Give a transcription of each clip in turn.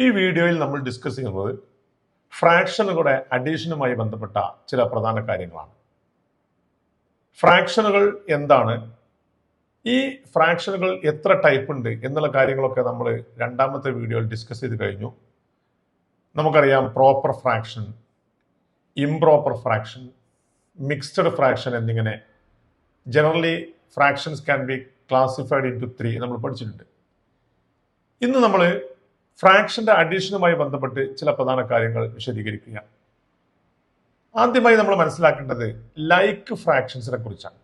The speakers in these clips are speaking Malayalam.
ഈ വീഡിയോയിൽ നമ്മൾ ഡിസ്കസ് ചെയ്യുന്നത് ഫ്രാക്ഷനുകളുടെ അഡീഷനുമായി ബന്ധപ്പെട്ട ചില പ്രധാന കാര്യങ്ങളാണ്. ഫ്രാക്ഷനുകൾ എന്താണ്, ഈ ഫ്രാക്ഷനുകൾ എത്ര ടൈപ്പ് ഉണ്ട് എന്നുള്ള കാര്യങ്ങളൊക്കെ നമ്മൾ രണ്ടാമത്തെ വീഡിയോയിൽ ഡിസ്കസ് ചെയ്ത് കഴിഞ്ഞു. നമുക്കറിയാം proper fraction, improper fraction, mixed fraction എന്നിങ്ങനെ generally fractions can be classified into 3 നമ്മൾ പഠിച്ചിട്ടുണ്ട്. ഇന്ന് നമ്മൾ ഫ്രാക്ഷന്റെ അഡീഷനുമായി ബന്ധപ്പെട്ട് ചില പ്രധാന കാര്യങ്ങൾ വിശദീകരിക്കുക. ആദ്യമായി നമ്മൾ മനസ്സിലാക്കേണ്ടത് ലൈക്ക് ഫ്രാക്ഷൻസിനെ കുറിച്ചാണ്.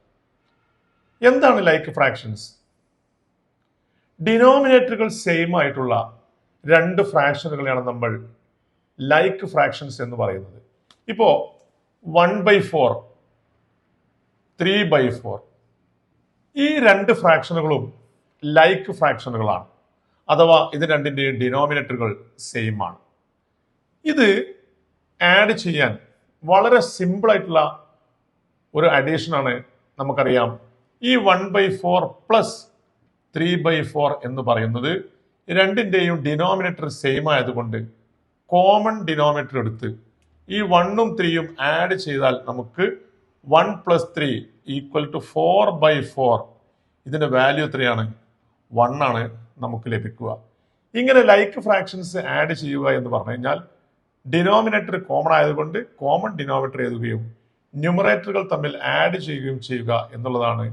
എന്താണ് ലൈക്ക് ഫ്രാക്ഷൻസ്? ഡിനോമിനേറ്ററുകൾ സെയിം ആയിട്ടുള്ള രണ്ട് ഫ്രാക്ഷനുകളെയാണ് നമ്മൾ ലൈക്ക് ഫ്രാക്ഷൻസ് എന്ന് പറയുന്നത്. ഇപ്പോ 1/4, 3/4 ഈ രണ്ട് ഫ്രാക്ഷനുകളും ലൈക്ക് ഫ്രാക്ഷനുകളാണ്, അഥവാ ഇത് രണ്ടിന്റെയും ഡിനോമിനേറ്ററുകൾ സെയിം ആണ്. ഇത് ആഡ് ചെയ്യാൻ വളരെ സിമ്പിൾ ആയിട്ടുള്ള ഒരു അഡീഷനാണ്. നമുക്കറിയാം ഈ 1/4 പ്ലസ് 3/4 എന്ന് പറയുന്നത് രണ്ടിന്റെയും ഡിനോമിനേറ്റർ സെയിം ആയതുകൊണ്ട് കോമൺ ഡിനോമിനേറ്റർ എടുത്ത് ഈ 1ഉം 3യും ആഡ് ചെയ്താൽ നമുക്ക് 1 + 3 = 4/4. ഇതിന്റെ വാല്യൂ എത്രയാണ്? 1 ആണ് നമുക്ക് ലഭിക്കുക. ഇങ്ങനെ ലൈക്ക് ഫ്രാക്ഷൻസ് ആഡ് ചെയ്യുക എന്ന് പറഞ്ഞു കഴിഞ്ഞാൽ ഡിനോമിനേറ്റർ കോമൺ ആയതുകൊണ്ട് കോമൺ ഡിനോമിനേറ്റർ എഴുതുകയും ന്യൂമറേറ്ററുകൾ തമ്മിൽ ആഡ് ചെയ്യുകയും ചെയ്യുക എന്നുള്ളതാണ്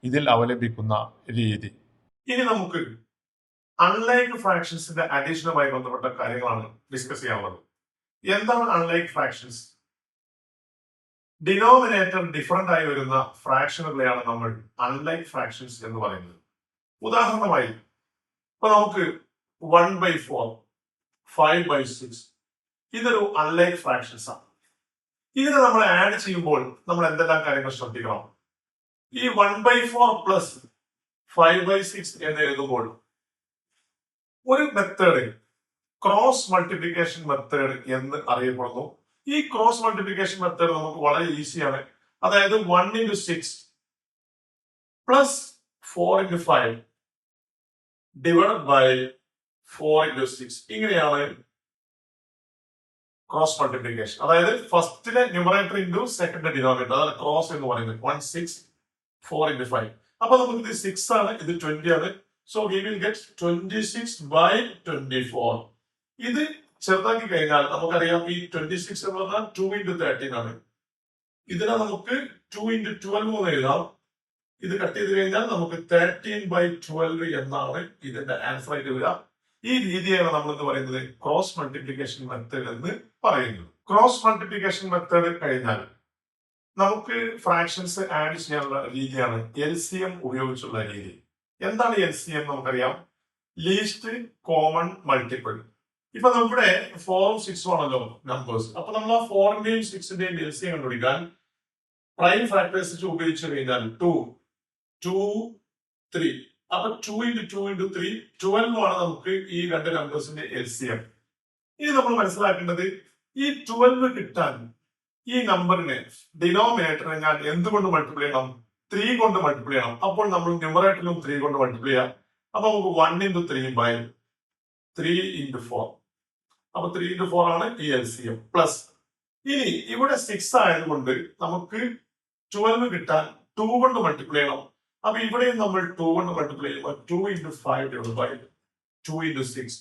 ഇതിൽ അവലംബിക്കുന്ന രീതി. ഇനി നമുക്ക് അൺലൈക്ക് ഫ്രാക്ഷൻസിന്റെ അഡീഷനുമായി ബന്ധപ്പെട്ട കാര്യങ്ങളാണ് ഡിസ്കസ് ചെയ്യാനുള്ളത്. എന്താണ് അൺലൈക്ക് ഫ്രാക്ഷൻസ്? ഡിനോമിനേറ്റർ ഡിഫറന്റ് ആയി വരുന്ന ഫ്രാക്ഷനുകളെയാണ് നമ്മൾ അൺലൈക്ക് ഫ്രാക്ഷൻസ് എന്ന് പറയുന്നത്. ഉദാഹരണമായി ഇപ്പൊ നമുക്ക് 1/4, 5/6 ഇതൊരു അൺലൈക്ക് ഫ്രാക്ഷൻസ് ആണ്. ഇതിനെ നമ്മൾ ആഡ് ചെയ്യുമ്പോൾ നമ്മൾ എന്തെല്ലാം കാര്യങ്ങൾ ശ്രദ്ധിക്കണം? ഈ 1/4 പ്ലസ് 5/6 എന്ന് എഴുതുമ്പോൾ ഒരു മെത്തേഡ് ക്രോസ് മൾട്ടിപ്ലിക്കേഷൻ മെത്തേഡ് എന്ന് അറിയപ്പെടുന്നു. ഈ ക്രോസ് മൾട്ടിപ്ലിക്കേഷൻ മെത്തേഡ് നമുക്ക് വളരെ ഈസിയാണ്. അതായത് 1 × 6 പ്ലസ് 4 × 5 ഡിവൈഡ് ബൈ 4 × 6 ഇങ്ങനെയാണ് ക്രോസ് മൾട്ടിപ്ലിക്കേഷൻ. അതായത് ഫസ്റ്റിലെ ന്യൂമറേറ്റർ ഇൻറ്റു സെക്കൻഡ് ഡിനോമിനേറ്റർ, അതാണ് ക്രോസ് എന്ന് പറയുന്നത്. 1 6 4 × 5. അപ്പൊ നമുക്ക് ഇത് 6 ആണ്, ഇത് 20 ആണ്. So we will get 26/24. ഇത് ചെറുതാക്കി കഴിഞ്ഞാൽ നമുക്കറിയാം ഈ 26 എന്ന് പറഞ്ഞാൽ 2 × 13 ആണ്. ഇതിനെ നമുക്ക് 2 × 12 എന്ന് എഴുതാം. ഇത് കട്ട് ചെയ്ത് കഴിഞ്ഞാൽ നമുക്ക് 13/12 എന്നാണ് ഇതിന്റെ ആൻസർ ആയിട്ട് വരിക. ഈ രീതിയാണ് നമ്മൾ എന്ന് പറയുന്നത് ക്രോസ് മൾട്ടിപ്ലിക്കേഷൻ മെത്തേഡ് എന്ന് പറയുന്നത്. ക്രോസ് മൾട്ടിപ്ലിക്കേഷൻ മെത്തേഡ് കഴിഞ്ഞാൽ നമുക്ക് ഫ്രാക്ഷൻസ് ആഡ് ചെയ്യാനുള്ള രീതിയാണ് LCM ഉപയോഗിച്ചുള്ള രീതി. എന്താണ് LCM? നമുക്കറിയാം ലീസ്റ്റ് കോമൺ മൾട്ടിപ്പിൾ. ഇപ്പൊ നമ്മുടെ 4ഉം 6ഉം ആണല്ലോ നമ്പേഴ്സ്. അപ്പൊ നമ്മൾ ആ 4ന്റെയും 6ന്റെയും LCM കണ്ടുപിടിക്കാൻ പ്രൈം ഫാക്ടേഴ്സ് ഉപയോഗിച്ചു കഴിഞ്ഞാൽ 2, 2, 3. അപ്പൊ 2 × 2 × 3 12 ആണ് നമുക്ക് ഈ രണ്ട് നമ്പേഴ്സിന്റെ LCM. ഇനി നമ്മൾ മനസ്സിലാക്കേണ്ടത് ഈ 12 കിട്ടാൻ ഈ നമ്പറിനെ ഡിനോമിനേറ്ററിനെ ഞാൻ എന്തുകൊണ്ട് മൾട്ടിപ്ലൈ ചെയ്യണം? 3 കൊണ്ട് മൾട്ടിപ്ലൈ ചെയ്യണം. അപ്പോൾ നമ്മൾ ന്യൂമറേറ്ററിലും 3 കൊണ്ട് മൾട്ടിപ്ലൈ ചെയ്യാം. അപ്പൊ നമുക്ക് 1 × 3/3 × 4. അപ്പൊ 3 × 4 ആണ് ഈ LCM. പ്ലസ് ഇനി ഇവിടെ 6 ആയതുകൊണ്ട് നമുക്ക് 12 കിട്ടാൻ 2 കൊണ്ട് മൾട്ടിപ്ലൈ ചെയ്യണം. അപ്പൊ ഇവിടെയും നമ്മൾ 2 കൊണ്ട് മൾട്ടിപ്ലൈ ചെയ്യുമ്പോൾ 2 × 5/2 × 6.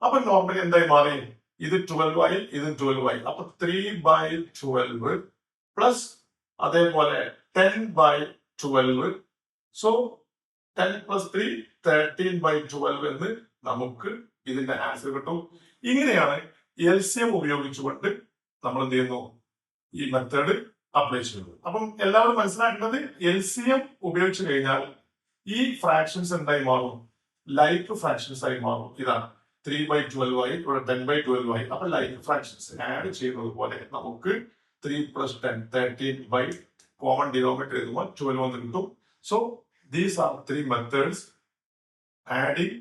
അപ്പൊ നോർമലി എന്തായി മാറി? ഇത് 12 ആയി, ഇത് 12 ആയി. അപ്പൊ 3/12 പ്ലസ് അതേപോലെ 10/12. സോ 10 + 3 13/12 എന്ന് നമുക്ക് ഇതിന്റെ ആൻസർ കിട്ടും. ഇങ്ങനെയാണ് LCM ഉപയോഗിച്ചുകൊണ്ട് നമ്മൾ എന്ത് ചെയ്യുന്നു? ഈ മെത്തേഡ് അപ്ലൈ ചെയ്യുന്നത്. അപ്പം എല്ലാവരും മനസ്സിലാക്കേണ്ടത് LCM ഉപയോഗിച്ച് കഴിഞ്ഞാൽ ഈ ഫ്രാക്ഷൻസ് എന്തായി മാറും? ലൈക്ക് ഫ്രാക്ഷൻസ് ആയി മാറും. ഇതാണ് 3/12 ആയി, ഇവിടെ 10/12 ആയി. അപ്പൊ ലൈക്ക് ഫ്രാക്ഷൻസ് ആഡ് ചെയ്യുന്നത് പോലെ നമുക്ക് 3 + 10 13 കോമൺ ഡിനോമിനേറ്റർ എഴുതുമ്പോൾ 12 എന്ന് കിട്ടും. So these are 3 methods adding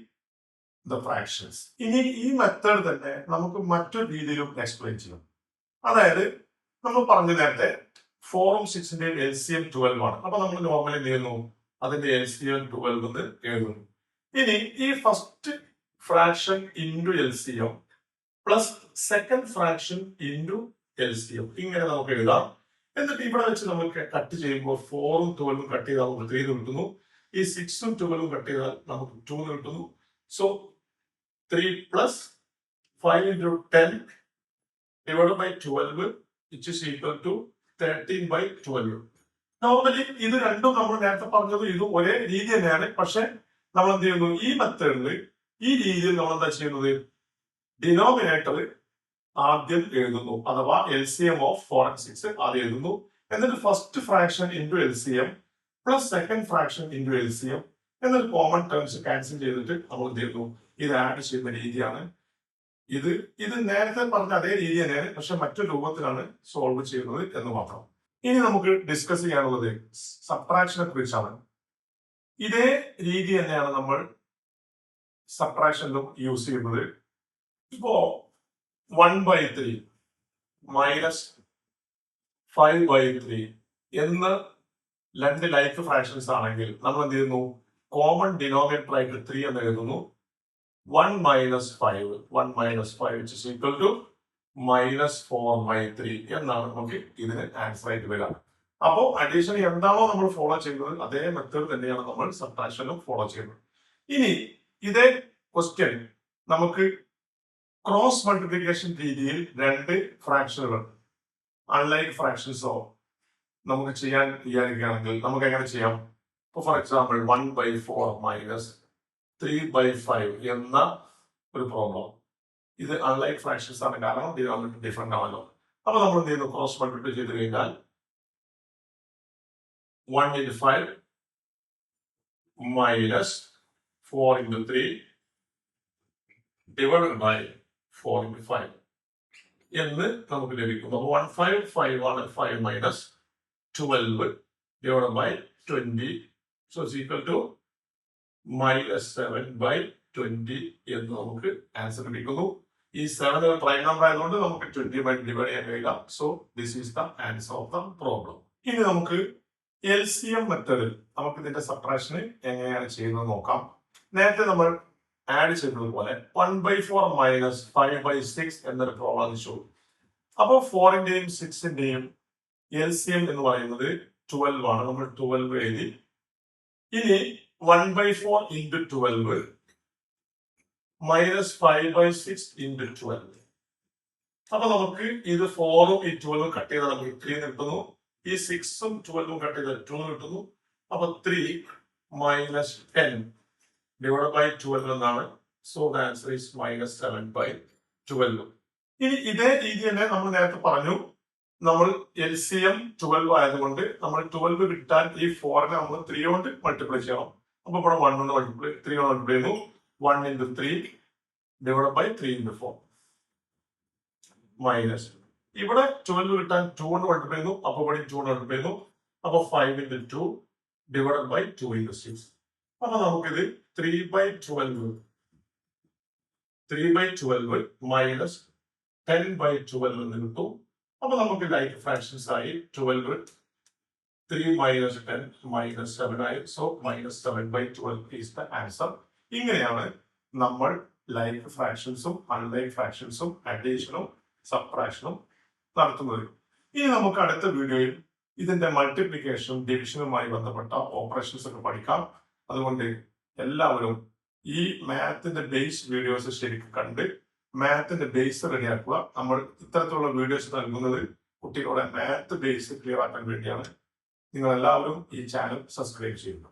the fractions. ഇനി ഈ മെത്തേഡ് തന്നെ നമുക്ക് മറ്റൊരു രീതിയിലും എക്സ്പ്ലെയിൻ ചെയ്യും. അതായത് നമ്മൾ പറഞ്ഞ നേരത്തെ 4ഉം 6ന്റെയും LCM 12 ആണ്. അപ്പൊ നമ്മൾ നോർമലി എന്ത് ചെയ്യുന്നു? അതിന്റെ LCM 12 എന്ന് എഴുതുന്നു. ഇനി ഈ first fraction into LCM plus second fraction into LCM. ഇങ്ങനെ നമുക്ക് എഴുതാം. എന്നിട്ട് ഇവിടെ വെച്ച് നമുക്ക് കട്ട് ചെയ്യുമ്പോൾ 4ഉം 12ഉം കട്ട് ചെയ്താൽ നമുക്ക് 3 കിട്ടുന്നു. ഈ 6ഉം 12ഉം കട്ട് ചെയ്താൽ നമുക്ക് 2 കിട്ടുന്നു. So 3 plus 5 into 10 divided by 12 which is equal to 13/12. Normally ഇത് രണ്ടും നമ്മൾ നേരത്തെ പറഞ്ഞത് ഇത് ഒരേ രീതി തന്നെയാണ്. പക്ഷെ നമ്മൾ എന്ത് ചെയ്യുന്നു, ഈ മെത്തേഡിൽ ഈ രീതിയിൽ നമ്മൾ എന്താ ചെയ്യുന്നത്, ഡിനോമിനേറ്റർ ആദ്യം എഴുതുന്നു, അഥവാ LCM of 4 and 6 ആദ്യം എഴുതുന്നു. എന്നിട്ട് first fraction into LCM plus second fraction into LCM എന്നിട്ട് കോമൺ ടേംസ് ക്യാൻസൽ ചെയ്തിട്ട് നമ്മൾ എന്ത് ചെയ്യുന്നു, ഇത് ആഡ് ചെയ്യുന്ന രീതിയാണ് ഇത്. ഇത് നേരത്തെ പറഞ്ഞ അതേ രീതി തന്നെയാണ്, പക്ഷെ മറ്റൊരു രൂപത്തിലാണ് സോൾവ് ചെയ്യുന്നത് എന്ന് മാത്രം. ഇനി നമുക്ക് ഡിസ്കസ് ചെയ്യാനുള്ളത് സബ്ട്രാക്ഷനെ കുറിച്ചാണ്. ഇതേ രീതി തന്നെയാണ് നമ്മൾ സബ്ട്രാക്ഷനിലും യൂസ് ചെയ്യുന്നത്. ഇപ്പോ 1/3 മൈനസ് 5/3 എന്ന് രണ്ട് ലൈക്ക് ഫ്രാക്ഷൻസ് ആണെങ്കിൽ നമ്മൾ എന്ത് ചെയ്യുന്നു, കോമൺ ഡിനോമിനേറ്റർ ആയിട്ട് 3 എന്ന് എഴുതുന്നു. 1 minus 5 which is equal to -4/3 എന്നാണ് നമുക്ക് ഇതിന് ആൻസർ ആയിട്ട് വരിക. അപ്പോൾ അഡീഷൻ എന്താണോ നമ്മൾ ഫോളോ ചെയ്യുന്നത് അതേ മെത്തേഡ് തന്നെയാണ് നമ്മൾ സബ്ട്രാക്ഷനിലും ഫോളോ ചെയ്യുന്നത്. ഇനി ഇതേ ക്വസ്റ്റ്യൻ നമുക്ക് ക്രോസ് മൾട്ടിപ്ലിക്കേഷൻ രീതിയിൽ രണ്ട് ഫ്രാക്ഷനുകൾ അൺലൈക്ക് ഫ്രാക്ഷൻസോ നമുക്ക് ചെയ്യാൻ വിചാരിക്കുകയാണെങ്കിൽ നമുക്ക് എങ്ങനെ ചെയ്യാം? ഫോർ എക്സാമ്പിൾ 1/4 മൈനസ് 3/5 എന്ന ഒരു പ്രോബ്ലം. ഇത് അൺലൈക്ക് ഫ്രാക്ഷൻസ് ആണ്, കാരണം ഡിനോമിനേറ്റർ ഡിഫറെന്റ് ആണല്ലോ. അപ്പൊ നമ്മൾ എന്ത് ചെയ്യുന്നു, ക്രോസ് മൾട്ടിപ്ലൈ ചെയ്ത് കഴിഞ്ഞാൽ 1 into 5 minus 4 into 3 divided by 4 into 5 എന്ന് നമുക്ക് ലഭിക്കും. അപ്പൊ 155 ആണ്, 5 minus 12 divided by 20 so it's equal to -7/20 എന്ന് നമുക്ക് ആൻസർ ലഭിക്കുന്നു. ഈ 7 പ്രൈം നമ്പർ ആയതുകൊണ്ട് നമുക്ക് 20 ഡിവൈഡ് ചെയ്യാൻ കഴിയില്ല. So this is the answer of the problem. ഇനി നമുക്ക് LCM മെത്തേഡിൽ നമുക്ക് ഇതിന്റെ സബ്ട്രാക്ഷൻ എങ്ങനെയാണ് ചെയ്യുന്നത് നോക്കാം. നേരത്തെ നമ്മൾ ആഡ് ചെയ്തതുപോലെ 1/4 മൈനസ് 5/6 എന്നൊരു പ്രോബ്ലം ചോദിച്ചു. അപ്പോൾ 4ന്റെയും 6ന്റെയും LCM എന്ന് പറയുന്നത് 12 ആണ്. നമ്മൾ 12 എഴുതി. ഇനി 1/4 into 12 minus 5/6 into 12. അപ്പൊ നമുക്ക് ഇത് 4ഉം ഈ 12ഉം കട്ട് ചെയ്താൽ നമുക്ക് 3 കിട്ടുന്നു. ഈ 6ഉം 12ഉം കട്ട് ചെയ്താൽ 2 കിട്ടുന്നു. അപ്പൊ 3 minus 10 divided by 12 എന്നാണ്. So the answer is -7/12. ഇനി ഇതേ രീതി തന്നെ നമ്മൾ നേരത്തെ പറഞ്ഞു, നമ്മൾ LCM 12 ആയതുകൊണ്ട് നമ്മൾ 12 കിട്ടാൻ ഈ 4നെ നമ്മൾ 3 കൊണ്ട് മൾട്ടിപ്ലൈ ചെയ്യണം. അപ്പൊ ഇവിടെ 1 കൊണ്ട് മൾട്ടിപ്ലൈ 3 കൊണ്ട് മൾട്ടിപ്ലൈ ചെയ്യുന്നു. 1 into 3 divided by 3 into 4 minus ഇവിടെ 12 കിട്ടാൻ 2 കൊണ്ട് മൾട്ടിപ്ലൈ ചെയ്യുന്നു. അപ്പൊ ഇവിടെ 2 കൊണ്ട് മൾട്ടിപ്ലൈ ചെയ്യുന്നു. അപ്പൊ 5 into 2 divided by 2 into 6. അപ്പൊ നമുക്കിത് 3/12 മൈനസ് 10/12 എന്ന് കിട്ടും. അപ്പൊ നമുക്ക് ലൈക്ക് ഫ്രാക്ഷൻസ് ആയി 12 3 minus 10 minus 7 ആയി. So -7/12 is the answer. ഇങ്ങനെയാണ് നമ്മൾ ലൈക്ക് ഫ്രാക്ഷൻസും അൺലൈക്ക് ഫ്രാക്ഷൻസും അഡീഷനും സബ്ട്രാക്ഷനും നടത്തുന്നത്. ഇനി നമുക്ക് അടുത്ത വീഡിയോയിൽ ഇതിന്റെ മൾട്ടിപ്ലിക്കേഷനും ഡിവിഷനുമായി ബന്ധപ്പെട്ട ഓപ്പറേഷൻസ് ഒക്കെ പഠിക്കാം. അതുകൊണ്ട് എല്ലാവരും ഈ മാത്തിന്റെ ബേസ് വീഡിയോസ് ശരിക്കും കണ്ട് മാത്തിന്റെ ബേസ് റെഡിയാക്കുക. നമ്മൾ ഇത്തരത്തിലുള്ള വീഡിയോസ് നൽകുന്നത് കുട്ടികളുടെ മാത്ത് ബേസ് ക്ലിയർ ആക്കാൻ വേണ്ടിയാണ്. നിങ്ങൾ എല്ലാവരും ഈ ചാനൽ സബ്സ്ക്രൈബ് ചെയ്യുക.